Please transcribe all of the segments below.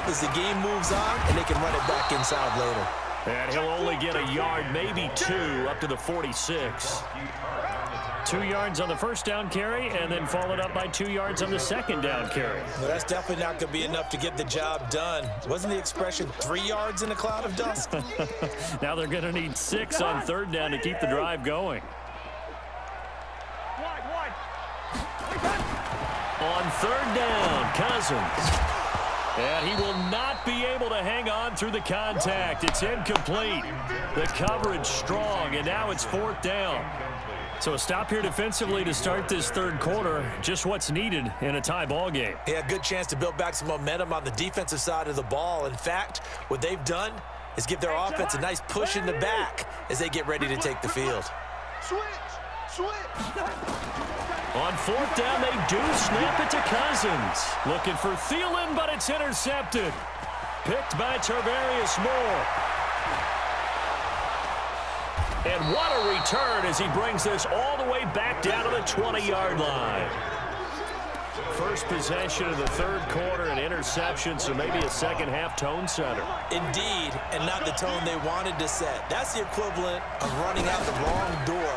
hope as the game moves on and they can run it back inside later. And he'll only get a yard, maybe 2, up to the 46. 2 yards on the first down carry, and then followed up by 2 yards on the second down carry. Well, that's definitely not going to be enough to get the job done. Wasn't the expression 3 yards in a cloud of dust? Now they're going to need 6 on third down to keep the drive going. On third down, Cousins. And he will not be able to hang on through the contact. It's incomplete. The coverage strong, and now it's fourth down. So a stop here defensively to start this third quarter. Just what's needed in a tie ball game. Yeah, good chance to build back some momentum on the defensive side of the ball. In fact, what they've done is give their offense a nice push in the back as they get ready to take the field. Switch. On fourth down, they do snap it to Cousins. Looking for Thielen, but it's intercepted. Picked by Tarvarius Moore. And what a return as he brings this all the way back down to the 20-yard line. First possession of the third quarter, an interception, so maybe a second-half tone setter. Indeed, and not the tone they wanted to set. That's the equivalent of running out the wrong door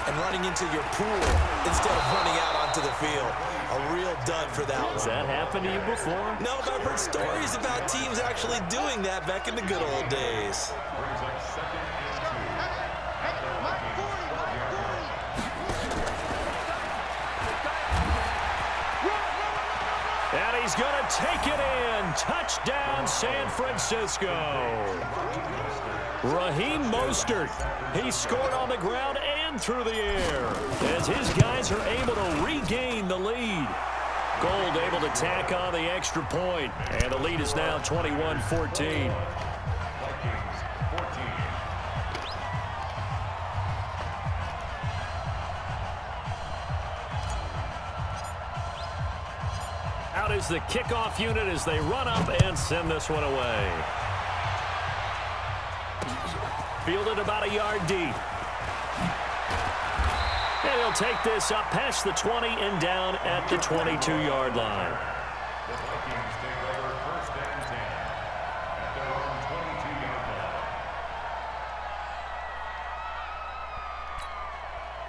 and running into your pool instead of running out onto the field. A real dud for that one. Has that happened to you before? No, but I've heard stories about teams actually doing that back in the good old days. And he's going to take it in. Touchdown, San Francisco. Raheem Mostert. He scored on the ground and through the air as his guys are able to regain the lead. Gold able to tack on the extra point, and the lead is now 21-14. Out is the kickoff unit as they run up and send this one away. Fielded about a yard deep. And he'll take this up past the 20 and down at the 22-yard line. The Vikings take over first and 10 at their own 22-yard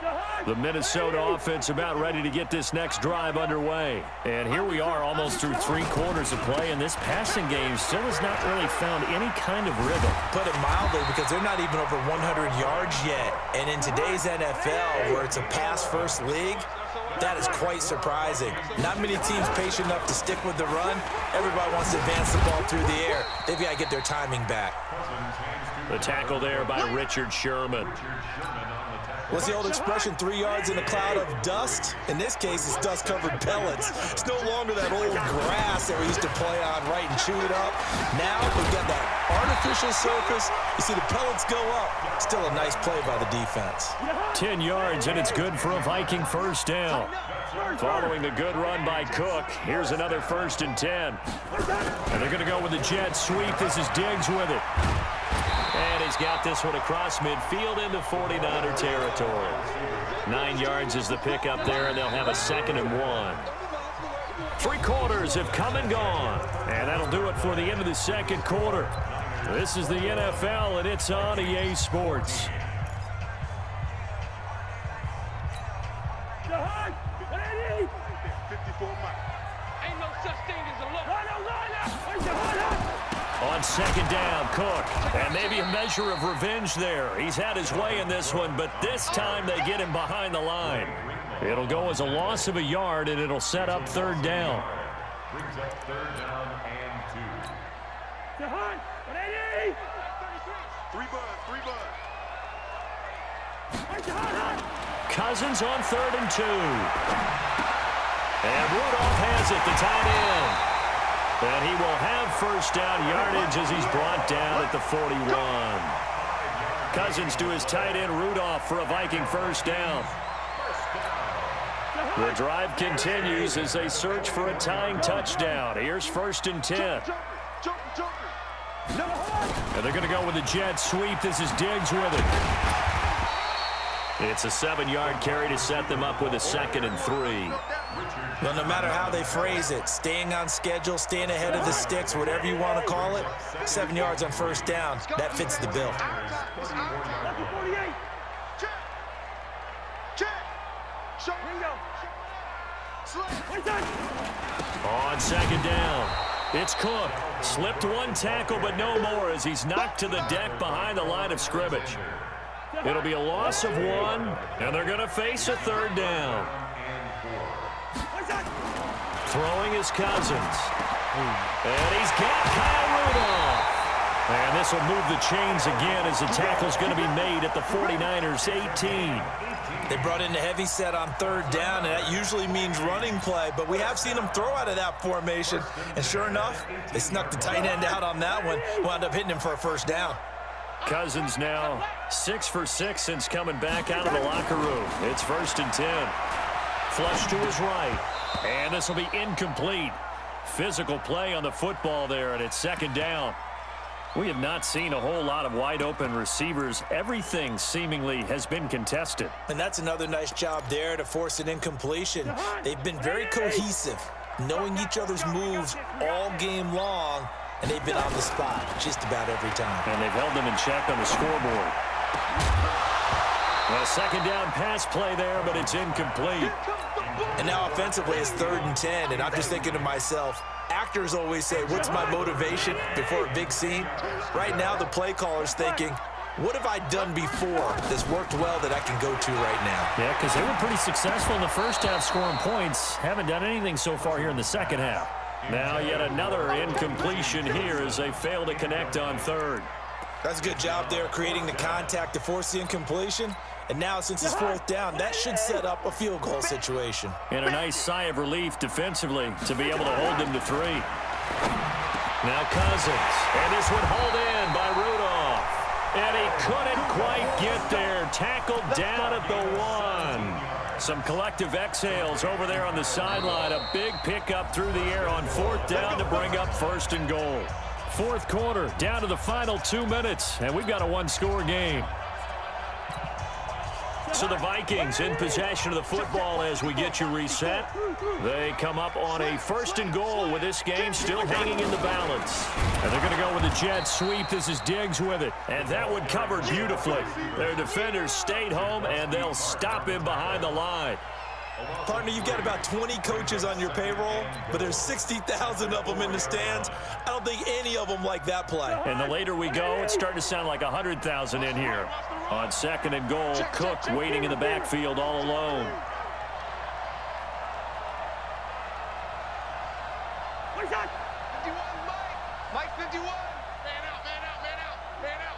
line. The Minnesota offense about ready to get this next drive underway. And here we are almost through 3 quarters of play, and this passing game still has not really found any kind of rhythm. Put it mildly, because they're not even over 100 yards yet. And in today's NFL, where it's a pass-first league, that is quite surprising. Not many teams patient enough to stick with the run. Everybody wants to advance the ball through the air. They've got to get their timing back. The tackle there by Richard Sherman. What's the old expression, 3 yards in a cloud of dust? In this case, it's dust-covered pellets. It's no longer that old grass that we used to play on, right, and chew it up. Now we've got that artificial surface. You see the pellets go up. Still a nice play by the defense. 10 yards, and it's good for a Viking first down. Following the good run by Cook, here's another 1st and 10. And they're going to go with the jet sweep. This is Diggs with it. And he's got this one across midfield into 49er territory. 9 yards is the pickup there, and they'll have a 2nd and 1. 3 quarters have come and gone, and that'll do it for the end of the second quarter. This is the NFL, and it's on EA Sports. On 2nd down, Cook. And maybe a measure of revenge there. He's had his way in this one, but this time they get him behind the line. It'll go as a loss of a yard, and it'll set up 3rd down. Brings up 3rd down and 2. Cousins on 3rd and 2. And Rudolph has it, the tight end. And he will have 1st down yardage as he's brought down at the 41. Cousins to his tight end Rudolph for a Viking 1st down. The drive continues as they search for a tying touchdown. Here's 1st and 10. And they're going to go with the jet sweep. This is Diggs with it. It's a 7-yard carry to set them up with a 2nd and 3. Well, no matter how they phrase it, staying on schedule, staying ahead of the sticks, whatever you want to call it, 7 yards on first down, that fits the bill. On second down, it's Cook. Slipped one tackle, but no more as he's knocked to the deck behind the line of scrimmage. It'll be a loss of 1, and they're going to face a third down. Throwing his Cousins. And he's got Kyle Rudolph. And this will move the chains again as the tackle's going to be made at the 49ers 18. They brought in the heavy set on third down, and that usually means running play, but we have seen them throw out of that formation, and sure enough, they snuck the tight end out on that one, wound up hitting him for a first down. Cousins now 6 for 6 since coming back out of the locker room. It's 1st and 10. Flush to his right, and this will be incomplete. Physical play on the football there, and it's 2nd down. We have not seen a whole lot of wide-open receivers. Everything seemingly has been contested. And that's another nice job there to force an incompletion. They've been very cohesive, knowing each other's moves all game long, and they've been on the spot just about every time. And they've held them in check on the scoreboard. A 2nd down pass play there, but it's incomplete. And now offensively it's 3rd and 10, and I'm just thinking to myself, actors always say, what's my motivation before a big scene? Right now the play caller's thinking, what have I done before that's worked well that I can go to right now? Yeah, because they were pretty successful in the first half scoring points. Haven't done anything so far here in the second half. Now yet another incompletion here as they fail to connect on 3rd. That's a good job there creating the contact to force the incompletion. And now, since it's 4th down, that should set up a field goal situation. And a nice sigh of relief defensively to be able to hold them to 3. Now Cousins. And this one hauled in by Rudolph. And he couldn't quite get there. Tackled down at the 1. Some collective exhales over there on the sideline. A big pickup through the air on 4th down to bring up 1st and goal. 4th quarter, down to the final 2 minutes. And we've got a 1-score game. So the Vikings in possession of the football as we get you reset. They come up on a 1st and goal with this game still hanging in the balance. And they're going to go with a jet sweep. This is Diggs with it. And that one covered beautifully. Their defenders stayed home, and they'll stop him behind the line. Partner, you've got about 20 coaches on your payroll, but there's 60,000 of them in the stands. I don't think any of them like that play. And the later we go, it's starting to sound like 100,000 in here. On 2nd and goal, Cook waiting in the backfield all alone. Mike 51. Man out, man out, man out, man out.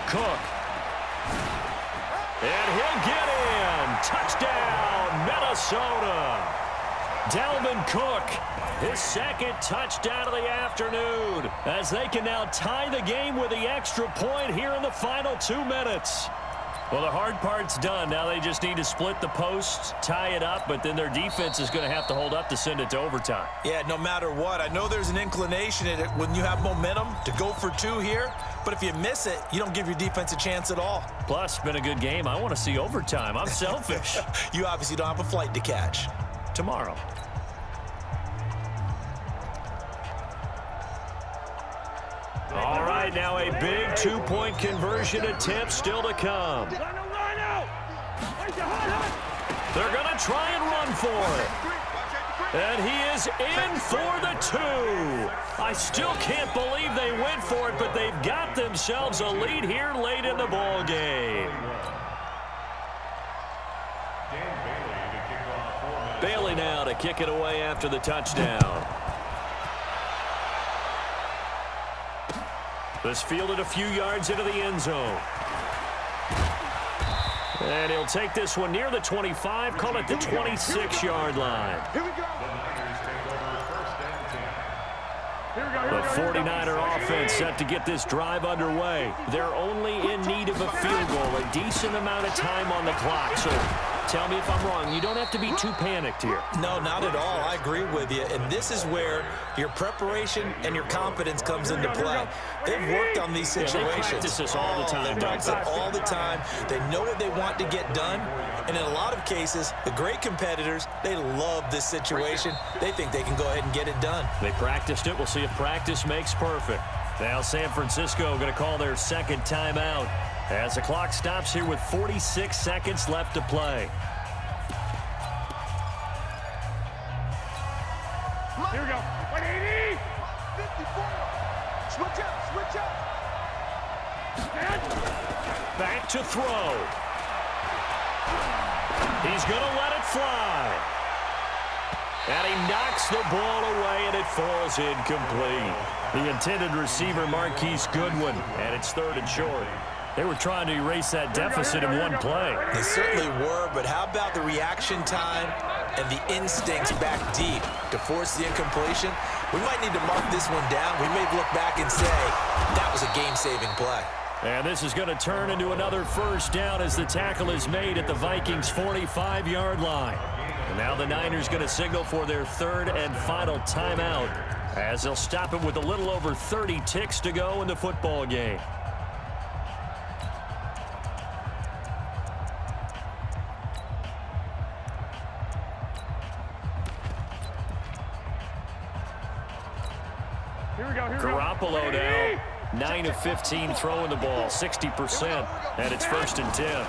Cook. And he'll get in. Touchdown, Minnesota. Dalvin Cook, his 2nd touchdown of the afternoon, as they can now tie the game with the extra point here in the final 2 minutes. Well, the hard part's done. Now they just need to split the post, tie it up, but then their defense is going to have to hold up to send it to overtime. Yeah, no matter what. I know there's an inclination in it when you have momentum to go for 2 here, but if you miss it, you don't give your defense a chance at all. Plus, been a good game. I want to see overtime. I'm selfish. You obviously don't have a flight to catch. Tomorrow. All right, now a big 2-point conversion attempt still to come. They're going to try and run for it. And he is in for the 2. I still can't believe they went for it, but they've got themselves a lead here late in the ball game. Bailey now to kick it away after the touchdown. This fielded a few yards into the end zone. And he'll take this one near the 25, call it the 26-yard line. Here we go. The 49er offense set to get this drive underway. They're only in need of a field goal, a decent amount of time on the clock. So Tell me if I'm wrong. You don't have to be too panicked here. No, not at all. I agree with you. And this is where your preparation and your confidence comes into play. They've worked on these situations. They practice this all the time. They practice it all the time. They know what they want to get done. And in a lot of cases, the great competitors, they love this situation. They think they can go ahead and get it done. They practiced it. We'll see if practice makes perfect. Now San Francisco going to call their second timeout as the clock stops here with 46 seconds left to play. Here we go. 180. 54. Switch up, switch up. Back to throw. He's going to let it fly. And he knocks the ball away, and it falls incomplete. The intended receiver, Marquise Goodwin, and it's 3rd and short. They were trying to erase that deficit in one play. They certainly were, but how about the reaction time and the instincts back deep to force the incompletion? We might need to mark this one down. We may look back and say that was a game-saving play. And this is going to turn into another first down as the tackle is made at the Vikings' 45-yard line. And now the Niners going to signal for their 3rd and final timeout as they'll stop it with a little over 30 ticks to go in the football game. Garoppolo now, 9 of 15 throwing the ball, 60%, and it's 1st and 10.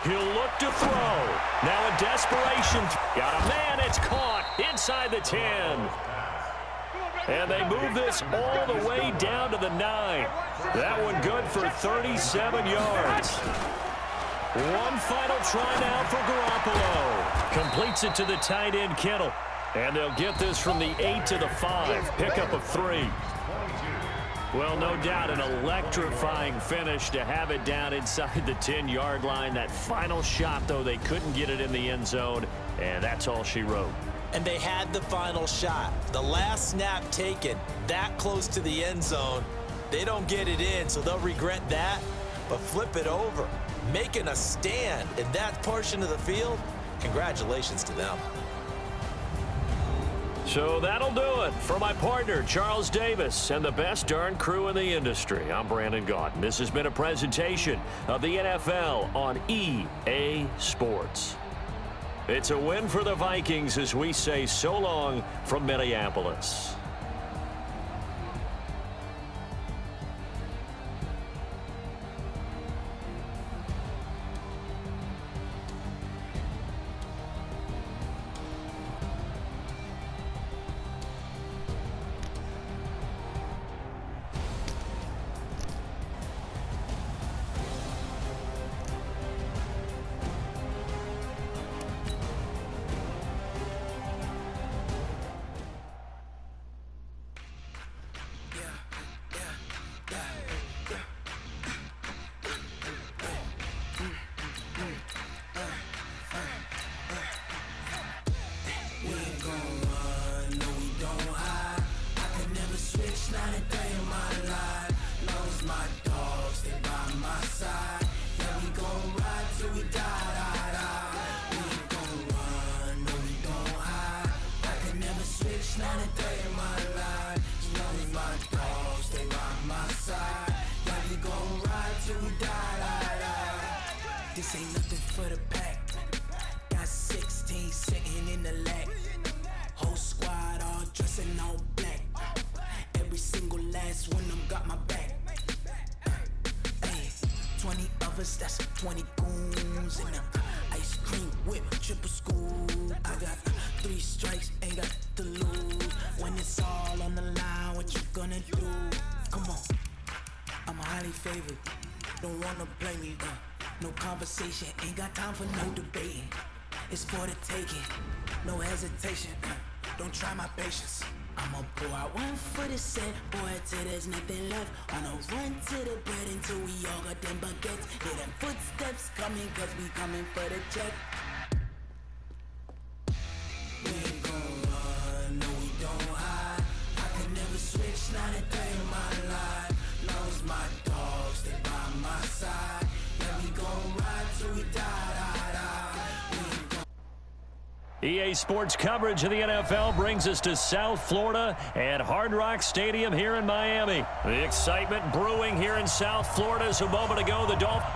He'll look to throw. Now a desperation. Got a man, it's caught inside the 10. And they move this all the way down to the 9. That one good for 37 yards. One final try now for Garoppolo. Completes it to the tight end, Kittle. And they'll get this from the 8 to the 5. Pickup of 3. Well, no doubt an electrifying finish to have it down inside the 10-yard line. That final shot, though, they couldn't get it in the end zone, and that's all she wrote. And they had the final shot. The last snap taken that close to the end zone. They don't get it in, so they'll regret that, but flip it over. Making a stand in that portion of the field, congratulations to them. So that'll do it for my partner, Charles Davis, and the best darn crew in the industry. I'm Brandon Gaudin. This has been a presentation of the NFL on EA Sports. It's a win for the Vikings as we say so long from Minneapolis. This ain't nothing for the pack. Got 16 sitting in the lap. Whole squad all dressing all black. Every single last one of them got my back. Hey, 20 of us, that's 20 goons in the ice cream whip, triple school. I got 3 strikes, ain't got to lose. When it's all on the line, what you gonna do? Come on, I'm highly favored. Don't wanna play me, no conversation, ain't got time for no debating. It's for the taking, no hesitation, don't try my patience. I'ma pour out one for the set, boy, till there's nothing left. On a run to the bed until we all got them baguettes. Hear them footsteps coming, cause we coming for the check. We ain't gon' run, no we don't hide. I can never switch, not a day in my life. Long as my dogs, they by my side. Yeah, we gon' ride till we die, die, die. EA Sports coverage of the NFL brings us to South Florida at Hard Rock Stadium here in Miami. The excitement brewing here in South Florida as a moment ago. The Dolphins.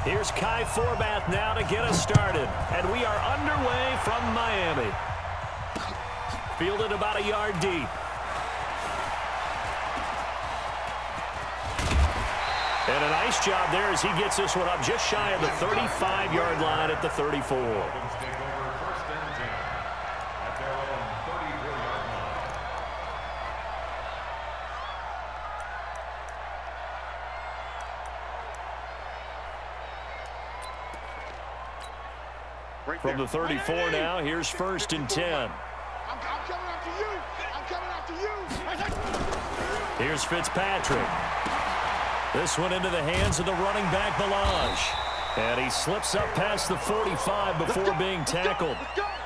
Here's Kai Forbath now to get us started. And we are underway from Miami. Fielded about a yard deep. And a nice job there as he gets this one up just shy of the 35-yard line at the 34. From the 34 now, here's 1st and 10. I'm coming after you. I'm coming after you. Here's Fitzpatrick. This one into the hands of the running back, Balaj. And he slips up past the 45 before being tackled.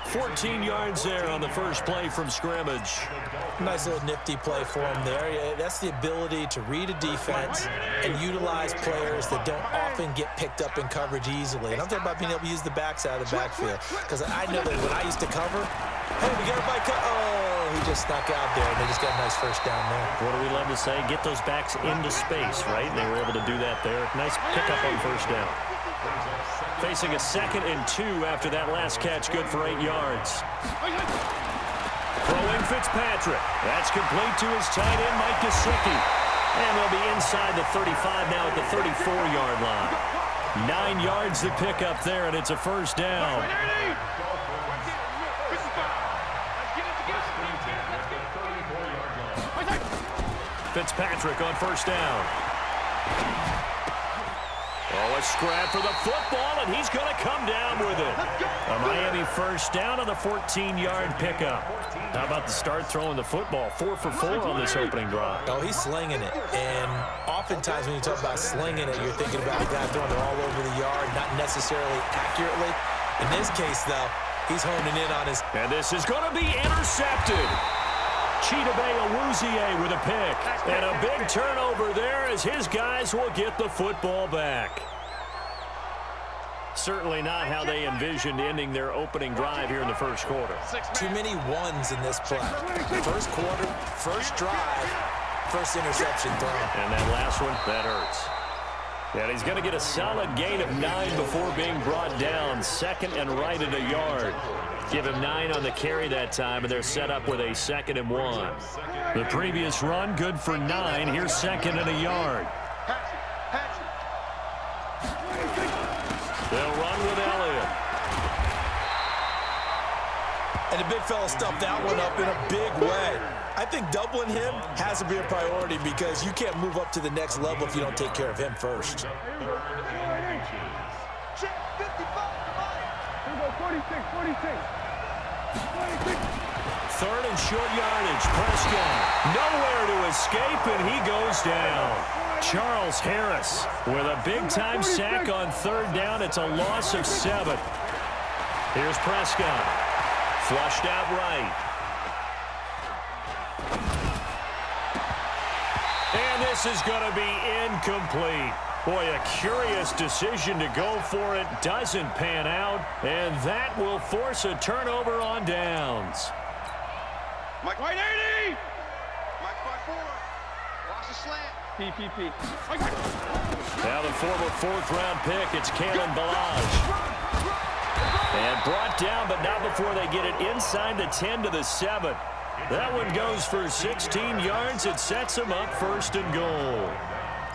14 yards there on the first play from scrimmage. Nice little nifty play for him there. Yeah, that's the ability to read a defense and utilize players that don't often get picked up in coverage easily. And I'm talking about being able to use the backside of the backfield. Because I know that when I used to cover, hey, we got everybody oh, he just snuck out there, and they just got a nice first down there. What do we love to say? Get those backs into space, right? And they were able to do that there. Nice pickup on first down. Facing a 2nd and 2 after that last catch, good for 8 yards. Throwing Fitzpatrick. That's complete to his tight end, Mike Gesicki. And they'll be inside the 35 now at the 34-yard line. 9 yards to pick up there, and it's a first down. Fitzpatrick on first down. Oh, a scrap for the football, and he's going to come down with it. A Miami first down on the 14-yard pickup. How about the start throwing the football? 4 for 4 on this opening drive. Oh, he's slinging it. And oftentimes when you talk about slinging it, you're thinking about a guy throwing it all over the yard, not necessarily accurately. In this case, though, he's honing in on his... And this is going to be intercepted. Chidobe Awuzie with a pick. And a big turnover there as his guys will get the football back. Certainly not how they envisioned ending their opening drive here in the first quarter. Too many ones in this play. First quarter, first drive, first interception thrown. And that last one, that hurts. And he's going to get a solid gain of 9 before being brought down. 2nd and right at a yard. Give him 9 on the carry that time, and they're set up with a 2nd and 1. The previous run, good for 9. Here's 2nd and a yard. They'll run with Elliott. And the big fella stuffed that one up in a big way. I think doubling him has to be a priority because you can't move up to the next level if you don't take care of him first. 46, 46. 3rd and short yardage. Prescott nowhere to escape, and he goes down. Charles Harris with a big-time sack on 3rd down. It's a loss of 7. Here's Prescott. Flushed out right. And this is going to be incomplete. Boy, a curious decision to go for it. Doesn't pan out, and that will force a turnover on downs. Mike White 80. Mike 5-4. Lost a slant. PPP. Now the former 4th-round pick, it's Kalen Balaj. And brought down, but not before they get it inside the 10 to the 7. That one goes for 16 yards. It sets them up 1st and goal.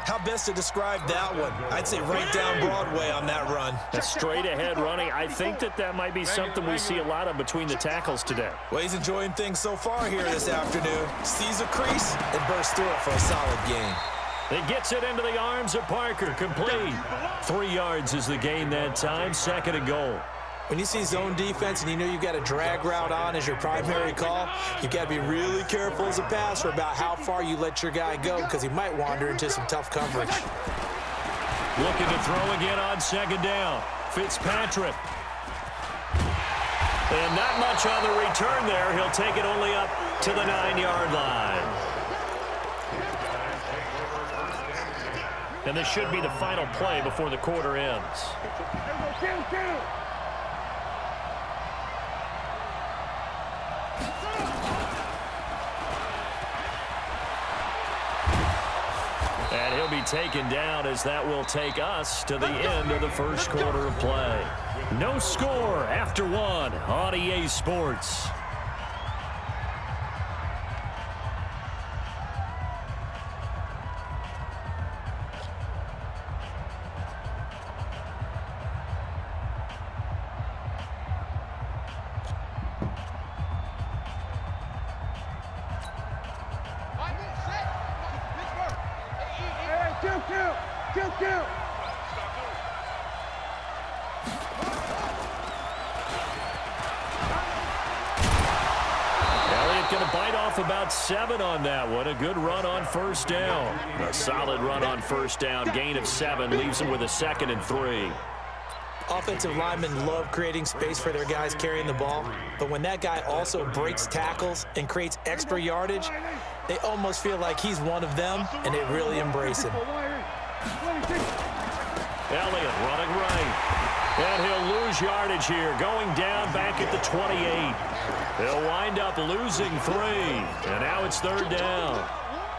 How best to describe that one? I'd say right down Broadway on that run. A straight-ahead running. I think that might be something we see a lot of between the tackles today. Well, he's enjoying things so far here this afternoon. Sees a crease and bursts through it for a solid gain. It gets it into the arms of Parker. Complete. 3 yards is the gain that time. 2nd and goal. When you see zone defense and you know you've got a drag route on as your primary call, you got to be really careful as a passer about how far you let your guy go because he might wander into some tough coverage. Looking to throw again on 2nd down. Fitzpatrick. And not much on the return there. He'll take it only up to the 9-yard line. And this should be the final play before the quarter ends. And he'll be taken down as that will take us to the end of the first quarter of play. No score after one on EA Sports. Going to bite off about 7 on that one. A good run on first down. A solid run on first down. Gain of 7 leaves them with a 2nd and 3. Offensive linemen love creating space for their guys carrying the ball, but when that guy also breaks tackles and creates extra yardage, they almost feel like he's one of them, and they really embrace him. Elliott running right. And he'll lose yardage here, going down back at the 28. He'll wind up losing 3, and now it's 3rd down.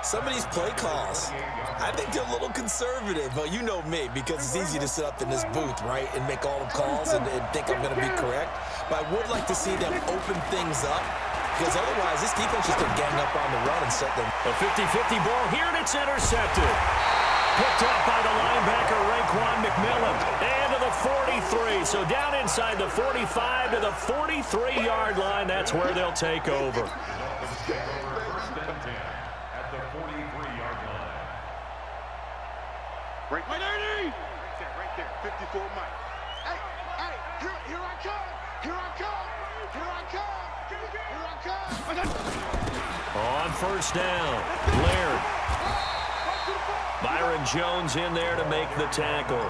Some of these play calls, I think they're a little conservative, but you know me, because it's easy to sit up in this booth, right, and make all the calls and think I'm going to be correct. But I would like to see them open things up, because otherwise this defense is going to gang up on the run and set them. A 50-50 ball here, and it's intercepted. Picked up by the linebacker, Raekwon McMillan. And to the 43. So down inside the 45 to the 43-yard line. That's where they'll take over. At the 43-yard line. Right there, 54 Mike. Hey, here I come. On first down, Laird. Byron Jones in there to make the tackle.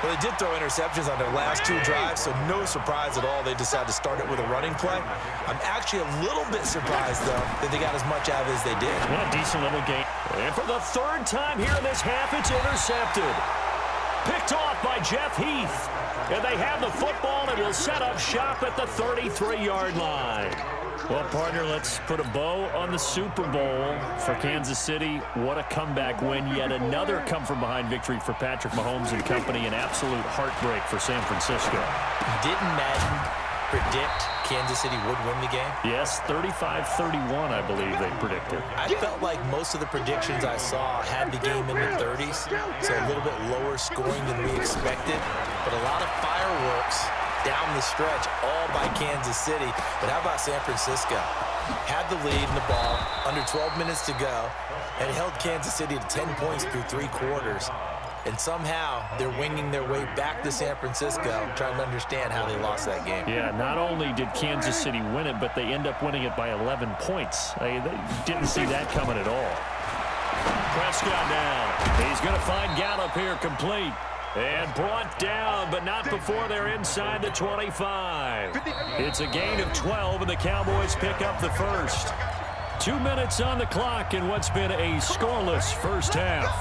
Well, they did throw interceptions on their last 2 drives, so no surprise at all they decided to start it with a running play. I'm actually a little bit surprised, though, that they got as much out of it as they did. What a decent little game. And for the 3rd time here in this half, it's intercepted. Picked off by Jeff Heath. And they have the football and will set up shop at the 33-yard line. Well, partner, let's put a bow on the Super Bowl for Kansas City. What a comeback win. Yet another come-from-behind victory for Patrick Mahomes and company. An absolute heartbreak for San Francisco. Didn't Madden predict Kansas City would win the game? Yes, 35-31, I believe they predicted. I felt like most of the predictions I saw had the game in the 30s, so a little bit lower scoring than we expected, but a lot of fireworks down the stretch, all by Kansas City. But how about San Francisco? Had the lead in the ball, under 12 minutes to go, and held Kansas City to 10 points through 3 quarters. And somehow, they're winging their way back to San Francisco, trying to understand how they lost that game. Yeah, not only did Kansas City win it, but they end up winning it by 11 points. They didn't see that coming at all. Prescott now. He's going to find Gallup here complete. And brought down, but not before they're inside the 25. It's a gain of 12, and the Cowboys pick up the first. 2 minutes on the clock in what's been a scoreless first half.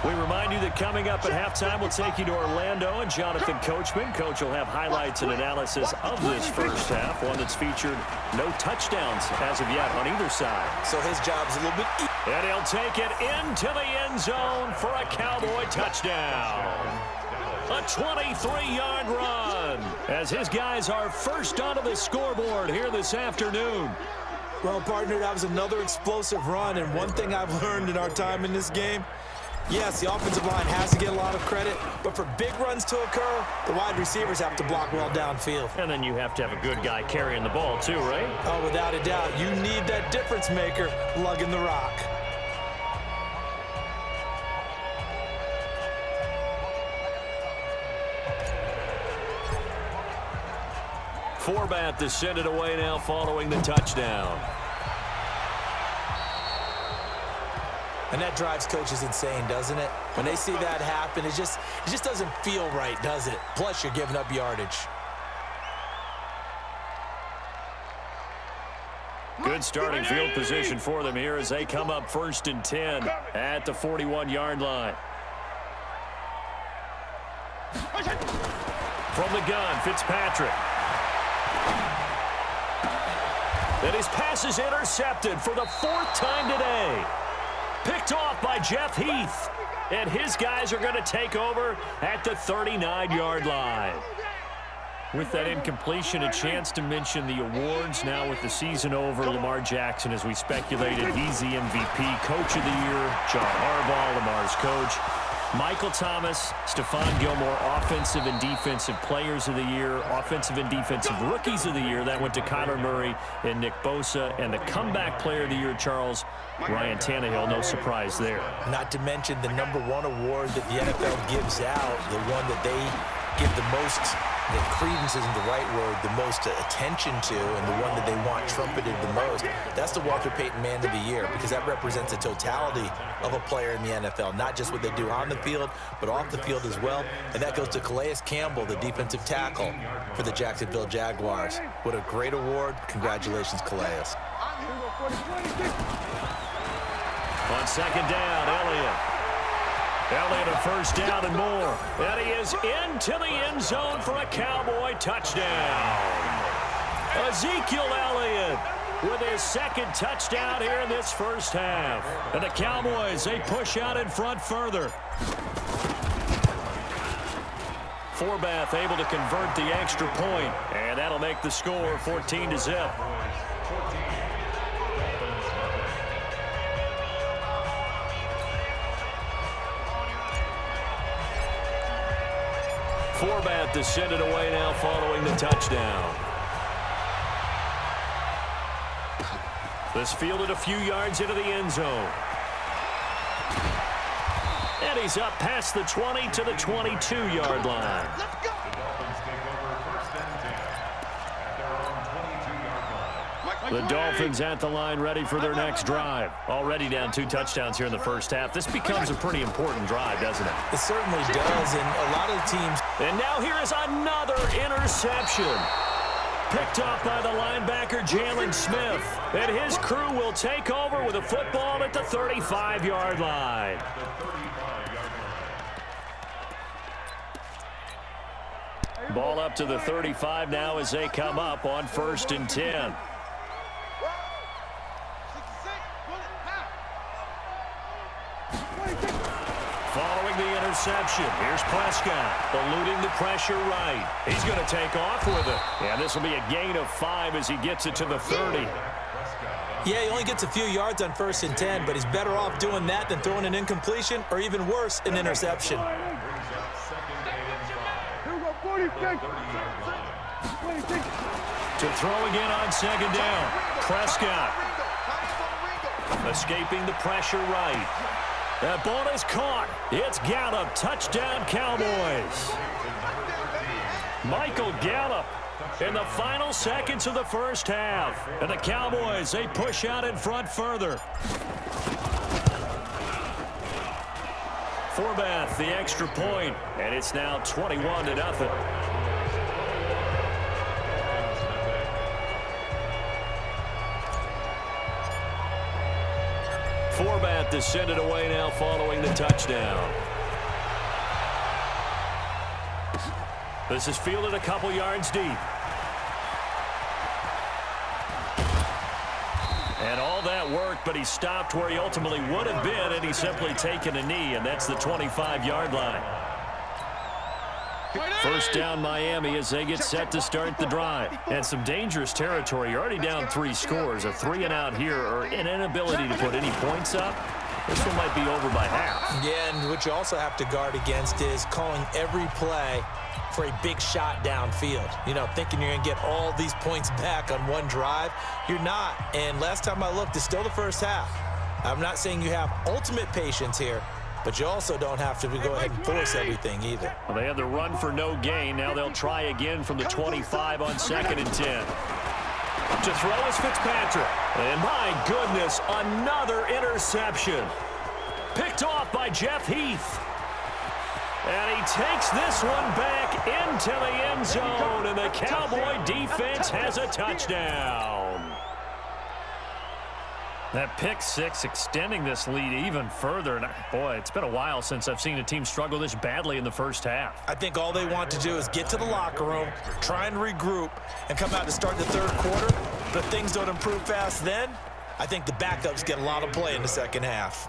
We remind you that coming up at halftime, we'll take you to Orlando and Jonathan Coachman. Coach will have highlights and analysis of this first half, one that's featured no touchdowns as of yet on either side. So his job's a little bit easier. And he'll take it into the end zone for a Cowboy touchdown. A 23-yard run as his guys are first onto the scoreboard here this afternoon. Well, partner, that was another explosive run, and one thing I've learned in our time in this game, yes, the offensive line has to get a lot of credit, but for big runs to occur, the wide receivers have to block well downfield. And then you have to have a good guy carrying the ball too, right? Oh, without a doubt. You need that difference maker lugging the rock. Forbat to send it away now following the touchdown. And that drives coaches insane, doesn't it? When they see that happen, it just doesn't feel right, does it? Plus, you're giving up yardage. Good Good starting field position for them here as they come up 1st and 10 at the 41-yard line. From the gun, Fitzpatrick. And his pass is intercepted for the 4th time today. Picked off by Jeff Heath. And his guys are going to take over at the 39-yard line. With that incompletion, a chance to mention the awards. Now with the season over, Lamar Jackson, as we speculated, he's the MVP, Coach of the Year. John Harbaugh, Lamar's coach. Michael Thomas, Stephon Gilmore, Offensive and Defensive Players of the Year, Offensive and Defensive Rookies of the Year. That went to Kyler Murray and Nick Bosa. And the Comeback Player of the Year, Charles, Ryan Tannehill, no surprise there. Not to mention the #1 award that the NFL gives out, the one that they give the most, the credence isn't the right word, the most attention to, and the one that they want trumpeted the most. That's the Walter Payton Man of the Year, because that represents the totality of a player in the NFL, not just what they do on the field, but off the field as well. And that goes to Calais Campbell, the defensive tackle for the Jacksonville Jaguars. What a great award. Congratulations, Calais. On 2nd down, Elliott. Elliott a 1st down and more. And he is into the end zone for a Cowboy touchdown. Ezekiel Elliott with his 2nd touchdown here in this 1st half. And the Cowboys, they push out in front further. Forbath able to convert the extra point. And that'll make the score 14-0. Forbath to send it away now following the touchdown. This fielded a few yards into the end zone. And he's up past the 20 to the 22-yard line. The Dolphins at the line ready for their next drive. Already down 2 touchdowns here in the 1st half. This becomes a pretty important drive, doesn't it? It certainly does, and a lot of teams. And now here is another interception. Picked off by the linebacker, Jalen Smith. And his crew will take over with a football at the 35-yard line. Ball up to the 35 now as they come up on 1st and 10. Following the interception, here's Prescott, eluding the pressure right. He's going to take off with it. And this will be a gain of 5 as he gets it to the 30. Yeah, he only gets a few yards on 1st and 10, but he's better off doing that than throwing an incompletion or even worse, an interception. To throw again on 2nd down. Prescott escaping the pressure right. That ball is caught. It's Gallup. Touchdown, Cowboys. Michael Gallup in the final seconds of the 1st half. And the Cowboys, they push out in front further. Forbath, the extra point. And it's now 21-0. Forbath to send it away now following the touchdown. This is fielded a couple yards deep. And all that worked, but he stopped where he ultimately would have been, and he's simply taken a knee, and that's the 25-yard line. 1st down Miami as they get set to start the drive. And some dangerous territory. You're already down 3 scores. A 3-and-out here or an inability to put any points up. This one might be over by half. Yeah, and what you also have to guard against is calling every play for a big shot downfield. You know, thinking you're going to get all these points back on one drive. You're not. And last time I looked, it's still the 1st half. I'm not saying you have ultimate patience here, but you also don't have to go ahead and force everything either. Well, they had the run for no gain. Now they'll try again from the 25 on 2nd and 10. To throw is Fitzpatrick. And my goodness, another interception. Picked off by Jeff Heath. And he takes this one back into the end zone. And the Cowboy defense has a touchdown. That pick six extending this lead even further. And boy, it's been a while since I've seen a team struggle this badly in the first half. I think all they want to do is get to the locker room, try and regroup, and come out to start the third quarter. But if things don't improve fast then, I think the backups get a lot of play in the second half.